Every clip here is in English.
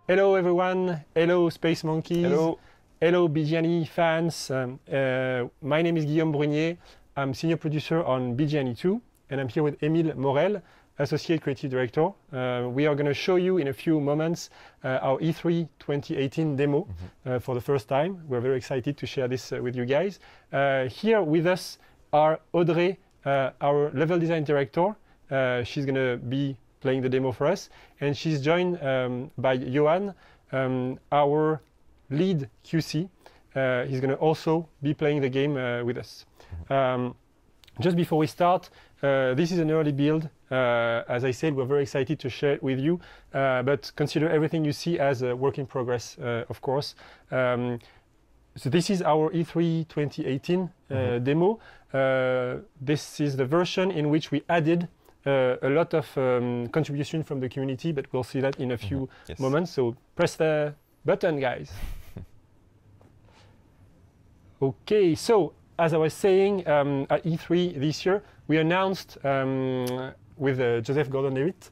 Hello everyone, hello Space Monkeys, hello BGNE fans. My name is Guillaume Brunier. I'm senior producer on BGNE 2, and I'm here with Émile Morel, associate creative director. We are going to show you in a few moments our E3 2018 demo for the first time. We're very excited to share this with you guys. Here with us are Audrey, our level design director. She's going to be playing the demo for us, and she's joined by Johan, our lead QC. He's going to also be playing the game with us. Just before we start, this is an early build. As I said, we're very excited to share it with you, but consider everything you see as a work in progress, of course. So this is our E3 2018 demo. This is the version in which we added a lot of contribution from the community, but we'll see that in a few moments. So press the button, guys. Okay, so as I was saying, at E3 this year, we announced with Joseph Gordon-Levitt,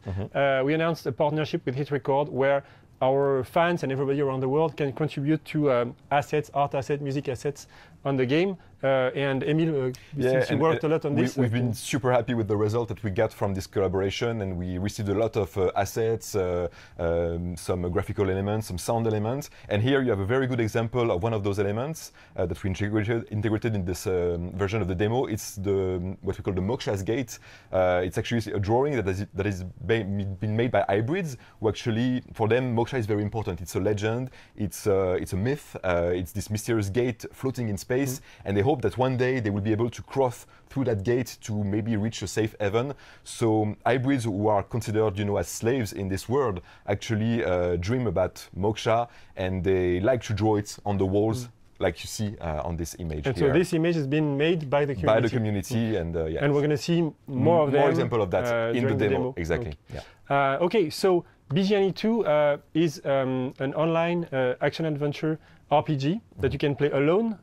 we announced a partnership with Hit Record where our fans and everybody around the world can contribute to assets, art assets, music assets on the game. And Emile, since you worked a lot on this. We've been super happy with the result that we got from this collaboration, and we received a lot of assets, some graphical elements, some sound elements. And here you have a very good example of one of those elements that we integrated in this version of the demo. It's what we call the Moksha's Gate. It's actually a drawing that is been made by hybrids, who actually, for them, Moksha is very important. It's a legend, it's a myth, it's this mysterious gate floating in space, and they hope that one day they will be able to cross through that gate to maybe reach a safe haven. So hybrids who are considered, as slaves in this world actually dream about moksha, and they like to draw it on the walls, like you see on this image. And here. so this image has been made by the community. By the community, and yeah. And we're going to see more of them. More example of that in the demo. Exactly. Okay. Yeah. Okay, so BGNE 2 is an online action adventure RPG that you can play alone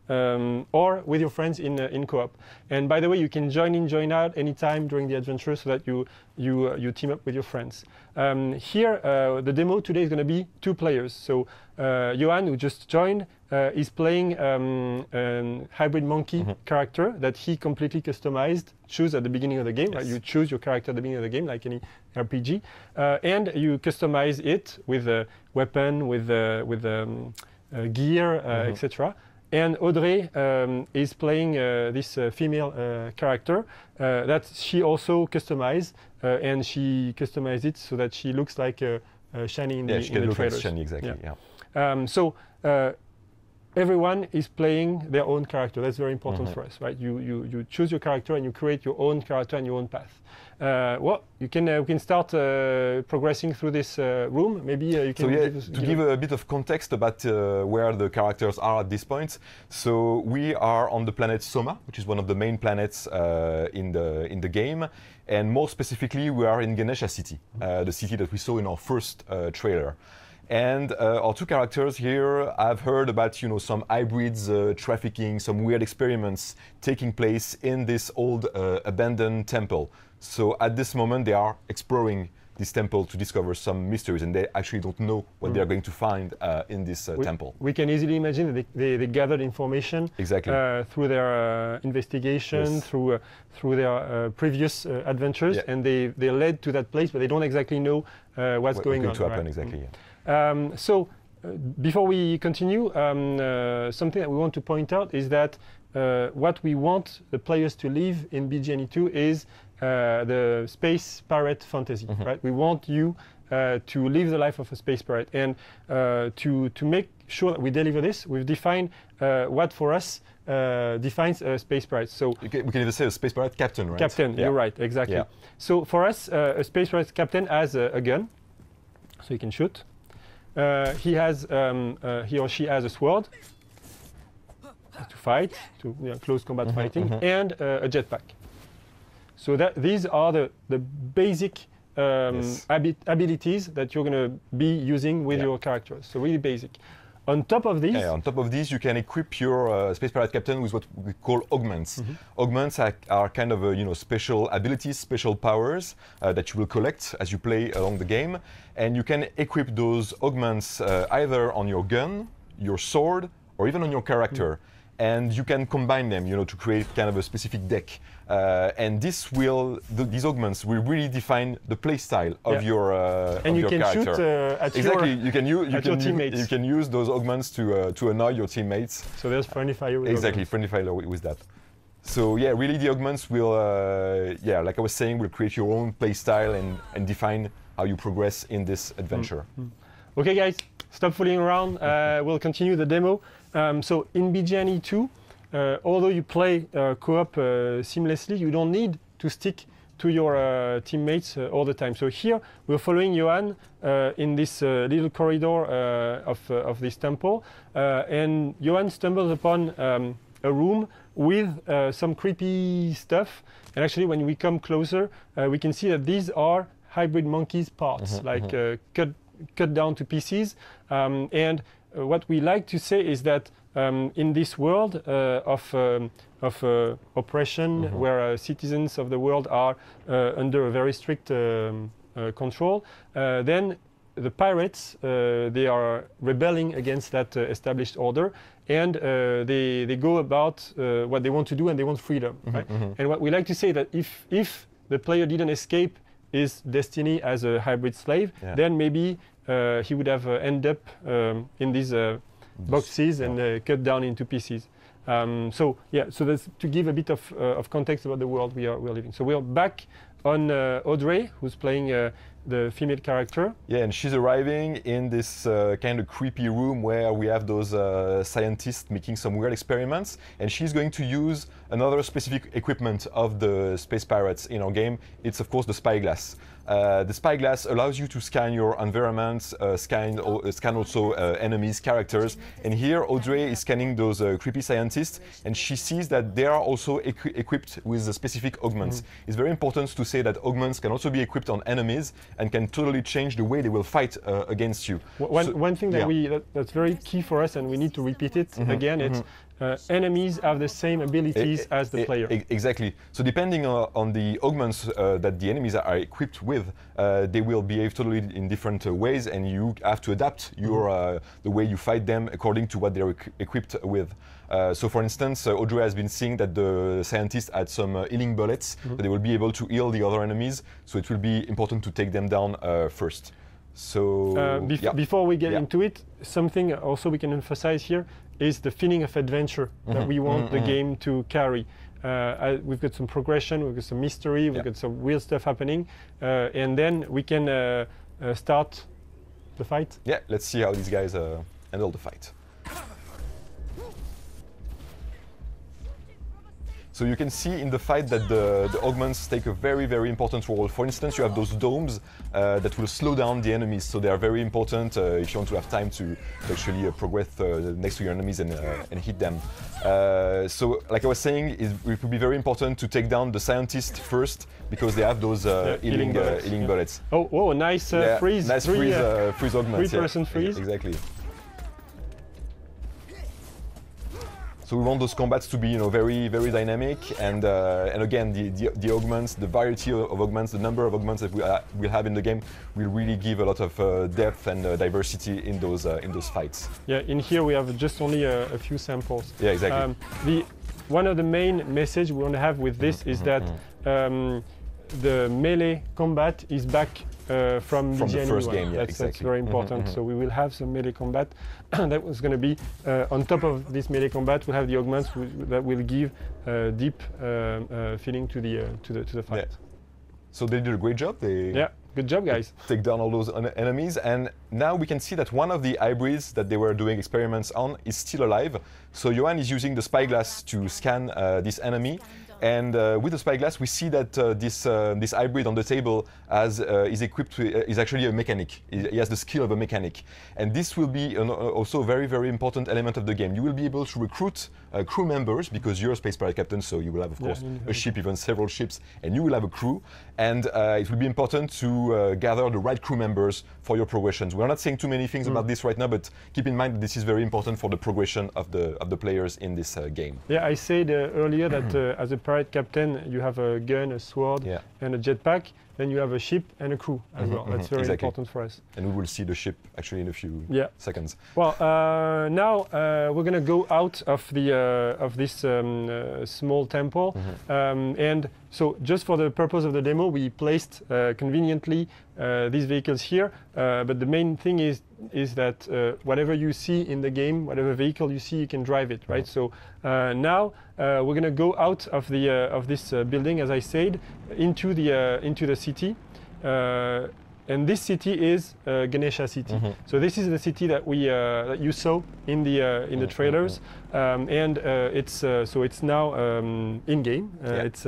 or with your friends in co-op. And by the way, you can join out anytime during the adventure so that you team up with your friends. Here, the demo today is going to be 2 players. So Johan, who just joined, is playing a hybrid monkey character that he completely customized, choose at the beginning of the game. Right? You choose your character at the beginning of the game, like any RPG, and you customize it with a weapon, with gear, etc. And Audrey is playing this female character that she also customized, and she customized it so that she looks like Shani in the trailers. Shani, exactly. Yeah. So everyone is playing their own character. That's very important for us, right? You choose your character and you create your own character and your own path. Well, we can start progressing through this room. Maybe you can give a bit of context about where the characters are at this point. So we are on the planet Soma, which is one of the main planets in the game, and more specifically, we are in Ganesha City, the city that we saw in our first trailer. And our 2 characters here, I've heard about some hybrids trafficking, some weird experiments taking place in this old abandoned temple. So at this moment, they are exploring this temple to discover some mysteries, and they actually don't know what they are going to find in this temple. We can easily imagine that they gathered information through their investigation, through their previous adventures, and they led to that place, but they don't exactly know what's going on. To happen, exactly. So before we continue, something that we want to point out is that what we want the players to live in BGNE 2 is the space pirate fantasy, right? We want you to live the life of a space pirate, and to make sure that we deliver this, we've defined what for us defines a space pirate. So we can even say a space pirate captain, right? Captain, you're right, exactly. Yeah. So for us, a space pirate captain has a gun, so he can shoot. He or she has a sword to fight, to close combat fighting, and a jetpack. So these are the basic abilities that you're going to be using with your characters. So really basic. on top of this, on top of this, you can equip your Space Pirate Captain with what we call augments. Augments are kind of special abilities, special powers that you will collect as you play along the game, and you can equip those augments either on your gun, your sword, or even on your character. And you can combine them, to create kind of a specific deck. And these augments will really define the play style of your character. And you can shoot at your teammates. You can use those augments to annoy your teammates. So there's friendly fire with Exactly, friendly fire with that. So yeah, really the augments will, like I was saying, will create your own play style and define how you progress in this adventure. Okay guys, stop fooling around. We'll continue the demo. So in BGNE 2, although you play co-op seamlessly, you don't need to stick to your teammates all the time. So here we're following Johan in this little corridor of this temple, and Johan stumbles upon a room with some creepy stuff. And actually, when we come closer, we can see that these are hybrid monkeys parts, cut down to pieces. And what we like to say is that in this world of oppression, where citizens of the world are under a very strict control, then the pirates, they are rebelling against that established order, and they go about what they want to do, and they want freedom. Right? And what we like to say that if the player didn't escape his destiny as a hybrid slave, then maybe he would have ended up in these boxes and cut down into pieces. So that's to give a bit of context about the world we're living. So we're back on Audrey, who's playing the female character. Yeah, and she's arriving in this kind of creepy room where we have those scientists making some weird experiments, and she's going to use another specific equipment of the Space Pirates in our game. It's of course the spyglass. The spyglass allows you to scan your environment, scan also enemies, characters. And here Audrey is scanning those creepy scientists, and she sees that they are also equipped with specific augments. It's very important to say that augments can also be equipped on enemies and can totally change the way they will fight against you. One thing that's very key for us, and we need to repeat it again, it's enemies have the same abilities as the player. Exactly. So depending on the augments that the enemies are equipped with, they will behave totally in different ways, and you have to adapt your the way you fight them according to what they're equipped with. So for instance, Audrey has been seeing that the scientists had some healing bullets, that they will be able to heal the other enemies, so it will be important to take them down first. So before we get into it, something also we can emphasize here is the feeling of adventure that we want the game to carry. We've got some progression, we've got some mystery, we've got some real stuff happening, and then we can start the fight. Yeah, let's see how these guys handle the fight. So you can see in the fight that the augments take a very, very important role. For instance, you have those domes that will slow down the enemies, so they are very important if you want to have time to actually progress next to your enemies and hit them. So, like I was saying, it would be very important to take down the scientists first, because they have those healing bullets. Oh, nice freeze! Nice freeze augments. Three-person freeze. Exactly. So we want those combats to be, very, very dynamic, and again, the augments, the variety of augments, the number of augments that we'll have in the game will really give a lot of depth and diversity in those fights. Yeah, in here we have just only a few samples. Yeah, exactly. One of the main messages we want to have with this is that the melee combat is back from the first game. Yeah, that's very important. So we will have some melee combat. That was going to be on top of this melee combat. We'll have the augments that will give deep feeling to the fight. Yeah. So they did a great job. Good job, guys. Take down all those enemies, and now we can see that one of the hybrids that they were doing experiments on is still alive. So Johan is using the spyglass to scan this enemy, And with the spyglass, we see that this hybrid on the table is equipped with, is actually a mechanic. He has the skill of a mechanic. And this will be also a very, very important element of the game. You will be able to recruit crew members because you're a space pirate captain, so you will have, of course, a ship, even several ships, and you will have a crew. And it will be important to gather the right crew members for your progressions. We're not saying too many things about this right now, but keep in mind that this is very important for the progression of the players in this game. Yeah, I said earlier that as a pirate captain, you have a gun, a sword, and a jetpack. Then you have a ship and a crew as well. That's very important for us. And we will see the ship actually in a few seconds. Well, now we're going to go out of the of this small temple, and so just for the purpose of the demo, we placed conveniently these vehicles here. But the main thing is that whatever you see in the game, whatever vehicle you see, you can drive it, right? So now we're going to go out of the of this building, as I said, into the city. And this city is Ganesha City. So this is the city that we that you saw in the trailers, and it's now in game. It's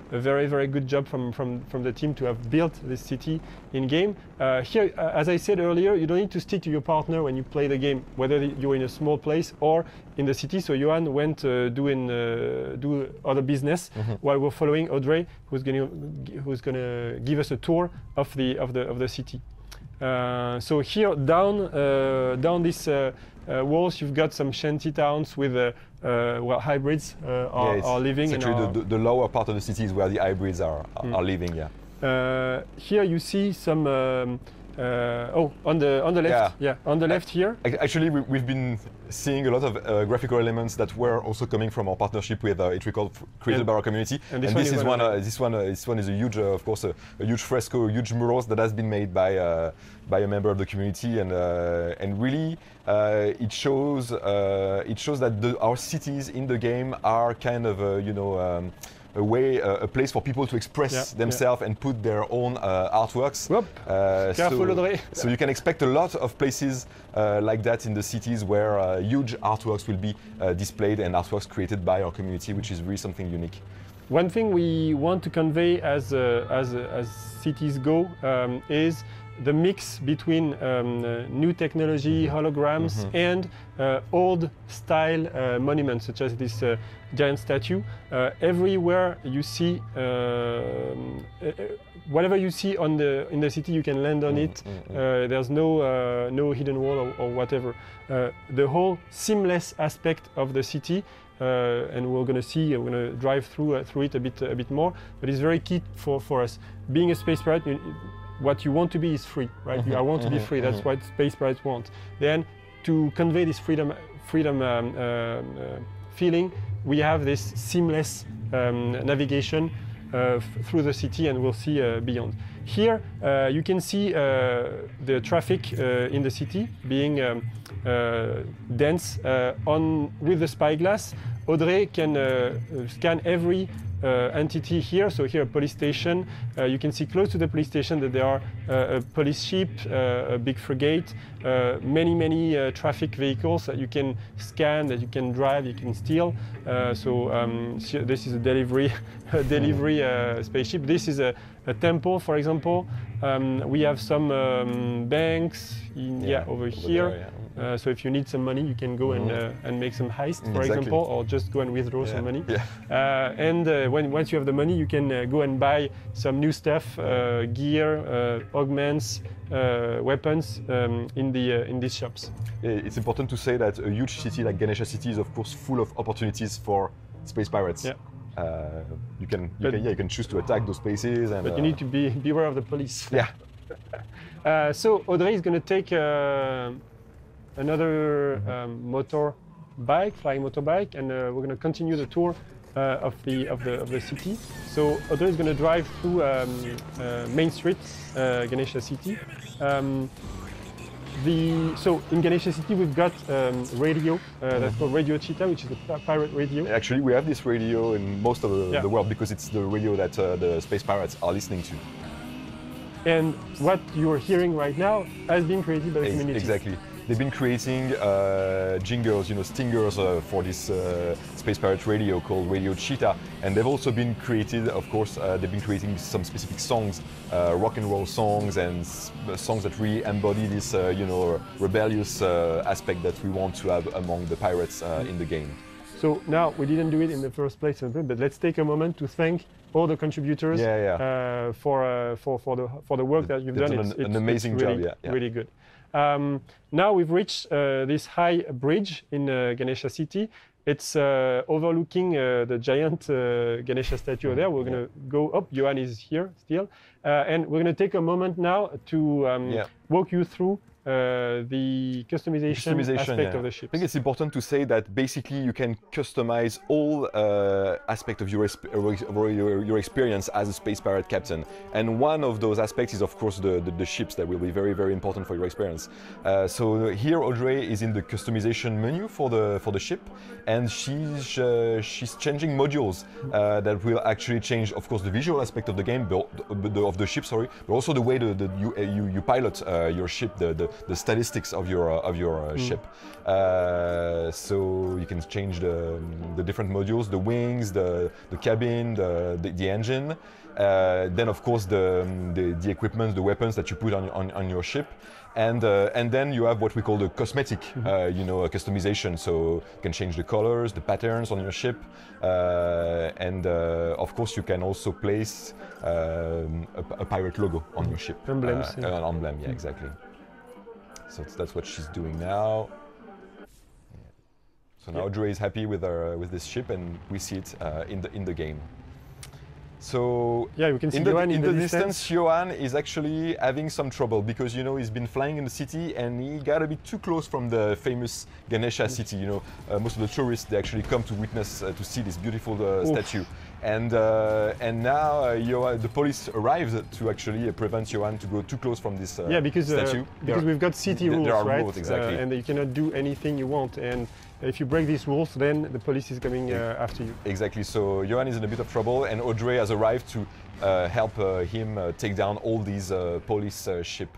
a very, very good job from the team to have built this city in game. Here, as I said earlier, you don't need to stick to your partner when you play the game, whether you're in a small place or in the city. So Johan went do other business while we're following Audrey, who's gonna give us a tour of the city. So here down this walls, you've got some shanty towns with well, hybrids are living. It's actually the lower part of the city is where the hybrids are living. Yeah. Here you see some. On the left. On the left here. Actually, we've been seeing a lot of graphical elements that were also coming from our partnership with It created by our community. And this is one. This one is a huge, of course, a huge fresco, a huge murals that has been made by a member of the community, and really it shows that our cities in the game are kind of a place for people to express themselves and put their own artworks. So you can expect a lot of places like that in the cities where huge artworks will be displayed and artworks created by our community, which is really something unique. One thing we want to convey as cities go is the mix between new technology, holograms, and old style monuments, such as this giant statue. Everywhere you see, whatever you see in the city, you can land on it. There's no hidden wall or whatever. The whole seamless aspect of the city, and we're going to drive through it a bit more. But it's very key for us. Being a space pirate, what you want to be is free, right? I want to be free. That's what space pirates want. Then, to convey this freedom feeling, we have this seamless navigation through the city, and we'll see beyond. Here, you can see the traffic in the city being dense with the spyglass. Audrey can scan every entity here. So here, a police station. You can see close to the police station that there are a police ship, a big frigate, many traffic vehicles that you can scan, that you can drive, you can steal. This is a delivery spaceship. This is a temple, for example. We have some banks over here. So if you need some money, you can go and make some heist, for example, or just go and withdraw some money. Once you have the money, you can go and buy some new stuff, gear, augments, weapons in these shops. It's important to say that a huge city like Ganesha City is, of course, full of opportunities for space pirates. You can choose to attack those places, but you need to beware of the police. So Audrey is going to take another flying motorbike, and we're going to continue the tour of the city. So Audrey is going to drive through Main Street, Ganesha City. So in Ganesha City we've got radio that's called Radio Cheetah, which is a pirate radio. Actually, we have this radio in most of the world because it's the radio that the space pirates are listening to. And what you're hearing right now has been created by the community. Exactly. they've been creating jingles, stingers for this space pirate radio called Radio Cheetah, and they've also been created, of course, they've been creating some specific songs, rock and roll songs, and songs that really embody this, rebellious aspect that we want to have among the pirates in the game. So now we didn't do it in the first place, but let's take a moment to thank all the contributors for the work that you've done. It's an amazing really, job, really good. Now we've reached this high bridge in Ganesha City. It's overlooking the giant Ganesha statue there. We're going to go up. Johan is here still. And we're going to take a moment now to walk you through the customization aspect of the ships. I think it's important to say that basically you can customize all aspects of your experience as a space pirate captain. And one of those aspects is, of course, the ships that will be very, very important for your experience. So here Audrey is in the customization menu for the ship, and she's changing modules that will actually change, of course, the visual aspect of the game, of the ship, sorry, but also the way you pilot your ship, the statistics of your ship. So you can change the different modules, the wings, the cabin, the engine. Then of course the equipment, the weapons that you put on your ship. And then you have what we call the cosmetic, customization. So you can change the colors, the patterns on your ship, and of course you can also place a pirate logo on your ship. Emblems. An emblem, yeah, exactly. So that's what she's doing now. So now Audrey is happy with this ship, and we see it in the game. So yeah, we can see in the distance, Johan is actually having some trouble because he's been flying in the city and he got a bit too close from the famous Ganesha city. Most of the tourists, they actually come to witness to see this beautiful statue. And now the police arrived to actually prevent Johan to go too close from this statue. Because we've got city rules, there are right? rules, exactly. And you cannot do anything you want. And if you break these rules, then the police is coming after you. Exactly. So Johan is in a bit of trouble, and Audrey has arrived to help him take down all these police ship.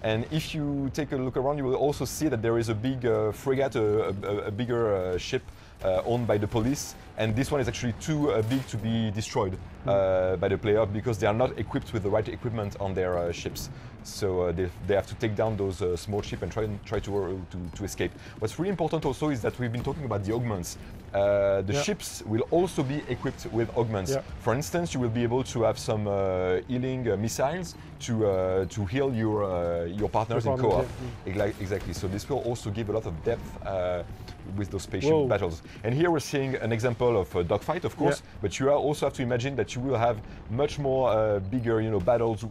And if you take a look around, you will also see that there is a big frigate, a bigger ship owned by the police, and this one is actually too big to be destroyed by the player because they are not equipped with the right equipment on their ships. So they have to take down those small ships and try to escape. What's really important also is that we've been talking about the augments. The ships will also be equipped with augments. Yeah. For instance, you will be able to have some healing missiles to heal your partners in co-op. Yeah. Exactly. So this will also give a lot of depth with those spaceship battles. And here we're seeing an example of a dogfight, of course, but you also have to imagine that you will have much more bigger, battles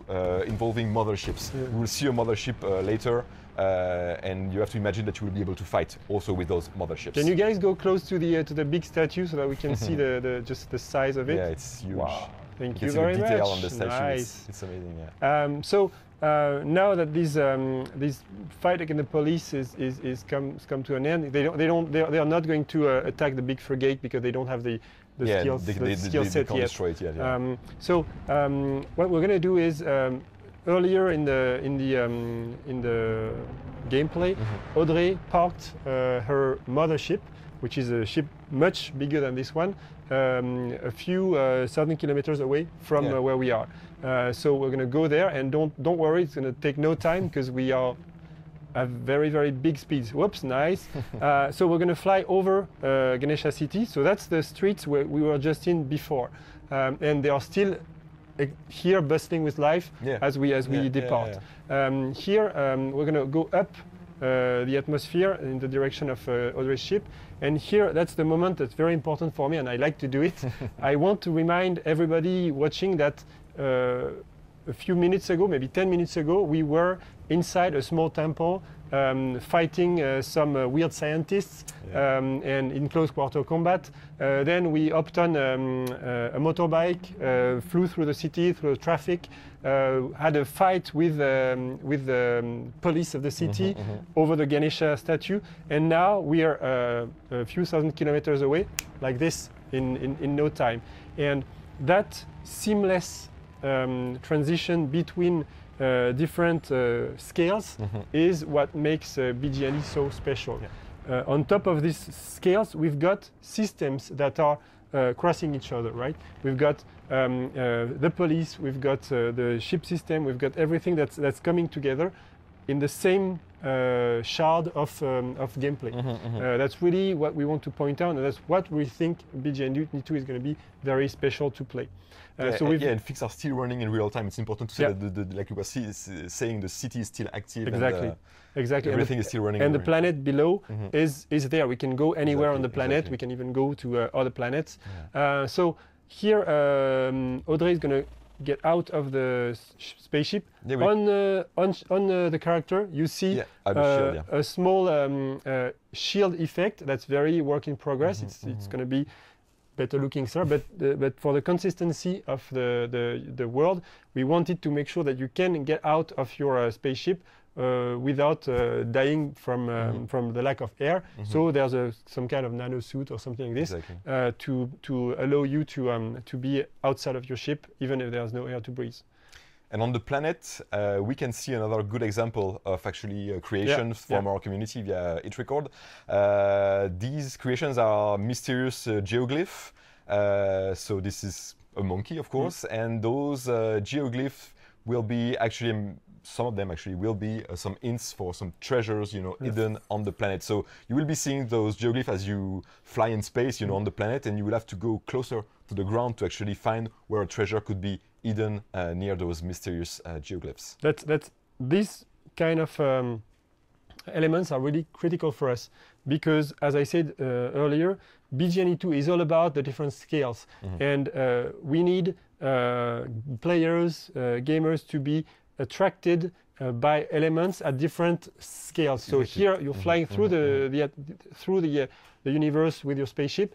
involving motherships. Yeah. We will see a mothership later, and you have to imagine that you will be able to fight also with those motherships. Can you guys go close to the big statue so that we can see just the size of it? Yeah, it's huge. Wow. Thank you very much. Detail on the statue. Nice. It's amazing. Yeah. So now that this fight against the police is come to an end, they are not going to attack the big frigate because they don't have the skill set yet. Destroy it yet. Yeah. So what we're going to do is earlier in the gameplay, Audrey parked her mothership, which is a ship much bigger than this one, a few thousand kilometers away from where we are. So we're going to go there, and don't worry, it's going to take no time because we are at very, very big speeds. Whoops, nice. So we're going to fly over Ganesha City. So that's the streets where we were just in before, and they are still here bustling with life as we depart. Here we're going to go up the atmosphere in the direction of Audrey's ship. And here, that's the moment that's very important for me, and I like to do it. I want to remind everybody watching that a few minutes ago, maybe 10 minutes ago, we were inside a small temple fighting some weird scientists and in close quarter combat. Then we hopped on a motorbike, flew through the city, through the traffic, had a fight with the police of the city over the Ganesha statue, and now we are a few thousand kilometers away, like this, in no time. And that seamless transition between different scales is what makes BGNE so special. Yeah. On top of these scales, we've got systems that are crossing each other, right? We've got the police, we've got the ship system, we've got everything that's coming together in the same shard of gameplay. That's really what we want to point out, and that's what we think BGNE 2 is going to be very special to play. And things are still running in real time. It's important to say that, like you were saying, the city is still active. Exactly. Exactly. Everything is still running. And the planet below is there. We can go anywhere on the planet. We can even go to other planets. Yeah. So here, Audrey is going to get out of the spaceship. Yeah, on the character, you see a small shield effect that's very work in progress. It's going to be better looking, sir, but for the consistency of the world, we wanted to make sure that you can get out of your spaceship without dying from the lack of air. So there's some kind of nano suit or something like this to allow you to be outside of your ship even if there's no air to breathe. And on the planet, we can see another good example of actually creations from our community via itRecord. These creations are mysterious geoglyphs. So this is a monkey, of course, and those geoglyphs will be actually, some of them actually will be some hints for some treasures, hidden on the planet. So you will be seeing those geoglyphs as you fly in space, on the planet, and you will have to go closer to the ground to actually find where a treasure could be hidden near those mysterious geoglyphs. These kind of elements are really critical for us because, as I said earlier, BGNE 2 is all about the different scales, and we need players, gamers to be attracted by elements at different scales. So here you're flying through the universe with your spaceship.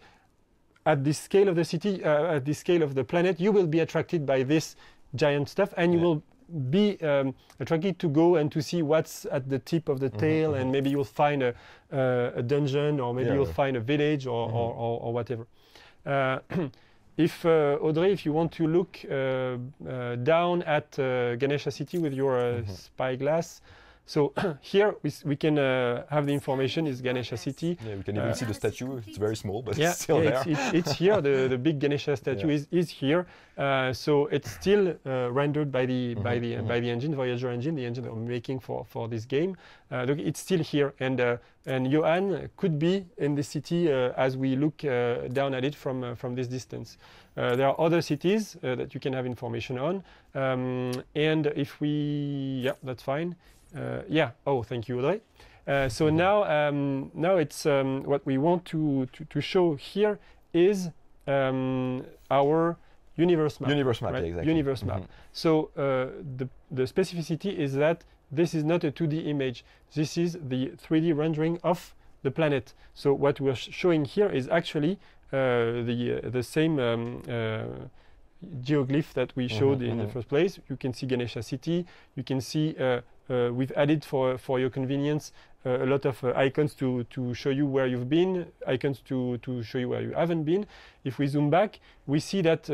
At the scale of the city, at the scale of the planet, you will be attracted by this giant stuff, and you will be attracted to go and to see what's at the tip of the tail, and maybe you'll find a dungeon, or maybe you'll find a village, or whatever. If Audrey, if you want to look down at Ganesha City with your spyglass. So here we can have the information is Ganesha City. Yeah, we can even see the statue. It's very small, but it's still there. It's here. The big Ganesha statue is here. So it's still rendered by the engine, Voyager engine, the engine that we're making for this game. Look, it's still here, and Johan could be in the city as we look down at it from this distance. There are other cities that you can have information on, and if we, that's fine. Oh, thank you, Audrey. So now it's what we want to show here is our universe map. Universe map, right? exactly. Universe map. So the specificity is that this is not a 2D image. This is the 3D rendering of the planet. So what we're showing here is actually the same geoglyph that we showed in the first place. You can see Ganesha City. You can see we've added for your convenience a lot of icons to show you where you've been, icons to show you where you haven't been. If we zoom back, we see that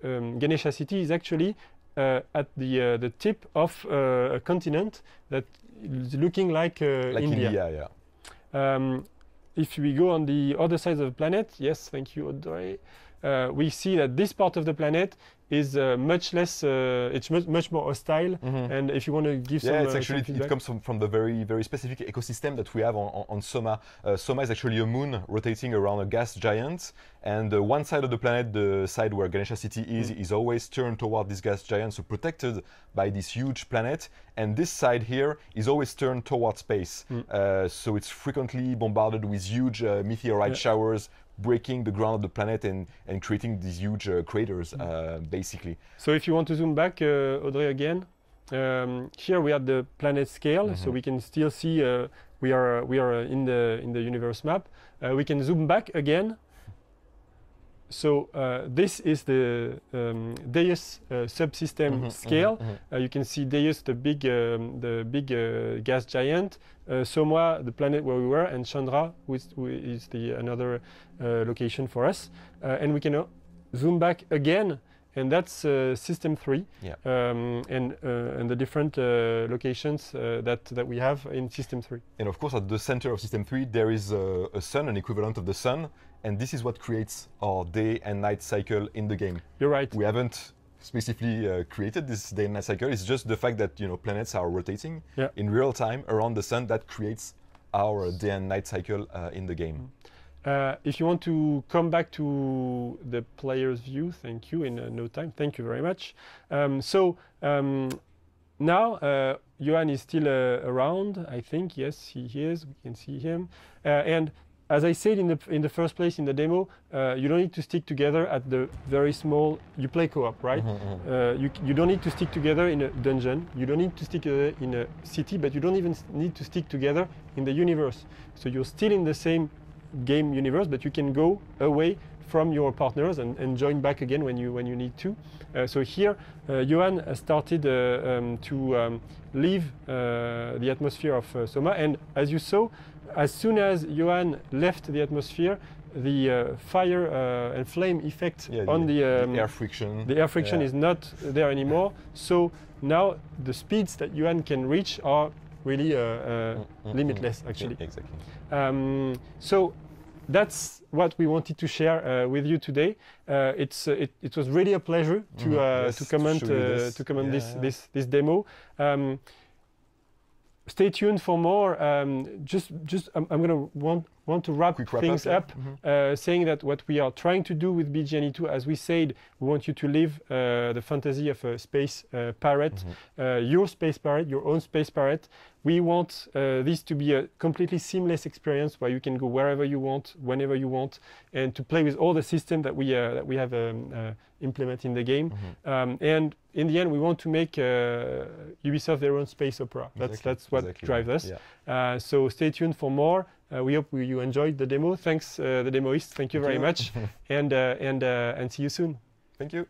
Ganesha City is actually at the tip of a continent that is looking like India. If we go on the other side of the planet, yes, thank you, Audrey. We see that this part of the planet is much less, it's much more hostile. And if you want to give some it's actually, some it comes from the very specific ecosystem that we have on Soma. Soma is actually a moon rotating around a gas giant, and one side of the planet, the side where Ganesha City is always turned toward this gas giant, so protected by this huge planet, and this side here is always turned toward space. So it's frequently bombarded with huge meteorite showers, breaking the ground of the planet and creating these huge craters, basically. So if you want to zoom back, Audrey, again, here we have the planet scale, so we can still see we are in the universe map. We can zoom back again. So this is the Deus subsystem scale. You can see Deus, the big gas giant, Soma, the planet where we were, and Chandra, who is the another location for us. And we can zoom back again and that's System 3, and the different locations that we have in System 3. And of course, at the center of System 3, there is a sun, an equivalent of the sun, and this is what creates our day and night cycle in the game. You're right. We haven't specifically created this day and night cycle. It's just the fact that planets are rotating in real time around the sun that creates our day and night cycle in the game. If you want to come back to the player's view, thank you, in no time. Thank you very much. Now Johan is still around, I think. Yes, he is. We can see him. And as I said in the first place in the demo, you don't need to stick together at the very small. You play co-op, right? You don't need to stick together in a dungeon. You don't need to stick in a city, but you don't even need to stick together in the universe. So you're still in the same game universe, but you can go away from your partners and join back again when you need to. So here, Johan started to leave the atmosphere of Soma, and as you saw, as soon as Johan left the atmosphere, the fire and flame effect on the air friction. The air friction is not there anymore. So now the speeds that Johan can reach are really limitless, actually. Exactly. So that's what we wanted to share with you today. It was really a pleasure to comment this demo. Stay tuned for more. I'm going to want to wrap things up, saying that what we are trying to do with BGNE2, as we said, we want you to live the fantasy of a space pirate, your space pirate, your own space pirate. We want this to be a completely seamless experience where you can go wherever you want, whenever you want, and to play with all the systems that we have implemented in the game. And in the end, we want to make Ubisoft their own space opera. That's what drives us. So stay tuned for more. We hope you enjoyed the demo. Thanks, the demoist. Thank you very much, and see you soon. Thank you.